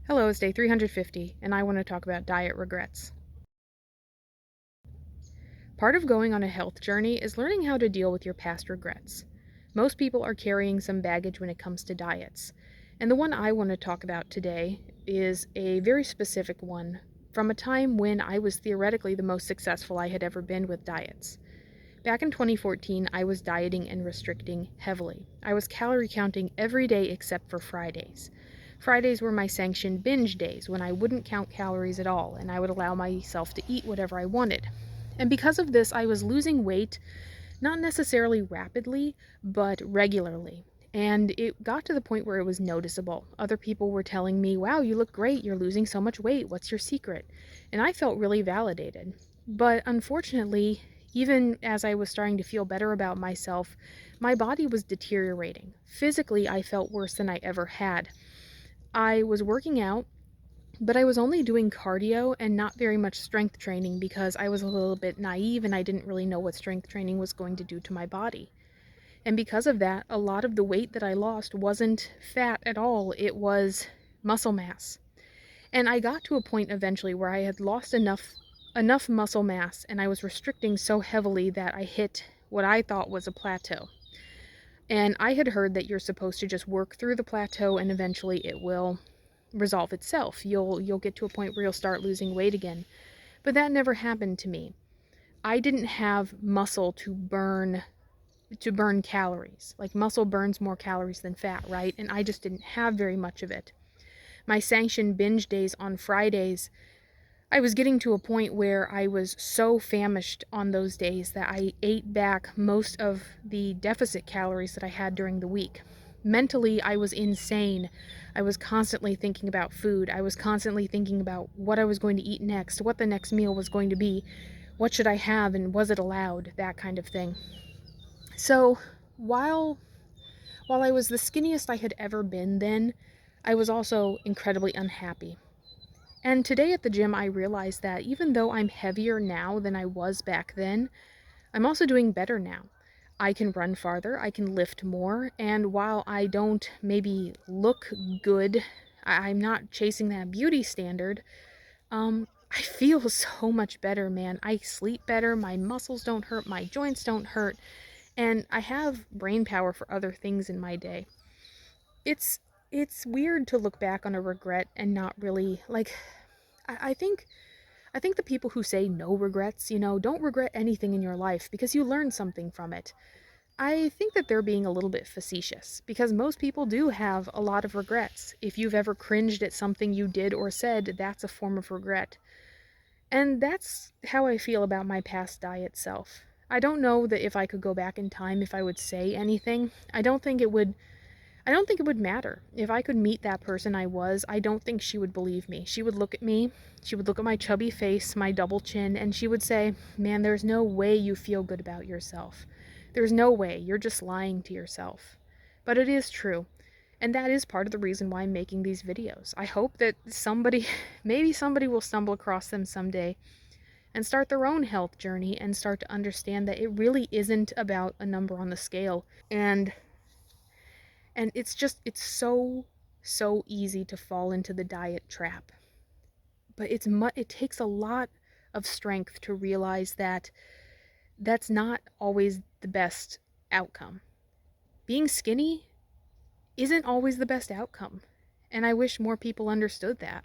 Hello, it's day 350, and I want to talk about diet regrets. Part of going on a health journey is learning how to deal with your past regrets. Most people are carrying some baggage when it comes to diets, and the one I want to talk about today is a very specific one from a time when I was theoretically the most successful I had ever been with diets. Back in 2014, I was dieting and restricting heavily. I was calorie counting every day except for Fridays. Fridays were my sanctioned binge days when I wouldn't count calories at all and I would allow myself to eat whatever I wanted. And because of this, I was losing weight, not necessarily rapidly, but regularly. And it got to the point where it was noticeable. Other people were telling me, wow, you look great. You're losing so much weight. What's your secret? And I felt really validated. But unfortunately, even as I was starting to feel better about myself, my body was deteriorating. Physically, I felt worse than I ever had. I was working out, but I was only doing cardio and not very much strength training because I was a little bit naive and I didn't really know what strength training was going to do to my body. And because of that, a lot of the weight that I lost wasn't fat at all, it was muscle mass. And I got to a point eventually where I had lost enough muscle mass and I was restricting so heavily that I hit what I thought was a plateau. And I had heard that you're supposed to just work through the plateau and eventually it will resolve itself. You'll get to a point where you'll start losing weight again. But that never happened to me. I didn't have muscle to burn calories. Like muscle burns more calories than fat, right? And I just didn't have very much of it. My sanctioned binge days on Fridays, I was getting to a point where I was so famished on those days that I ate back most of the deficit calories that I had during the week. Mentally, I was insane. I was constantly thinking about food. I was constantly thinking about what I was going to eat next, what the next meal was going to be, what should I have, and was it allowed, that kind of thing. So, while while I was the skinniest I had ever been then, I was also incredibly unhappy. And today at the gym, I realized that even though I'm heavier now than I was back then, I'm also doing better now. I can run farther, I can lift more, and while I don't maybe look good, I'm not chasing that beauty standard, I feel so much better, man. I sleep better, my muscles don't hurt, my joints don't hurt, and I have brain power for other things in my day. It's it's weird to look back on a regret and not really like I think the people who say no regrets, don't regret anything in your life because you learned something from it. I think that they're being a little bit facetious because most people do have a lot of regrets. If you've ever cringed at something you did or said, that's a form of regret. And that's how I feel about my past diet self. I don't know that if I could go back in time if I would say anything. I don't think it would matter. If I could meet that person I was, I don't think she would believe me. She would look at me, she would look at my chubby face, my double chin, and she would say, "Man, there's no way you feel good about yourself. There's no way. You're just lying to yourself." But it is true. And that is part of the reason why I'm making these videos. I hope that maybe somebody will stumble across them someday and start their own health journey and start to understand that it really isn't about a number on the scale. And it's so easy to fall into the diet trap. But it takes a lot of strength to realize that that's not always the best outcome. Being skinny isn't always the best outcome. And I wish more people understood that.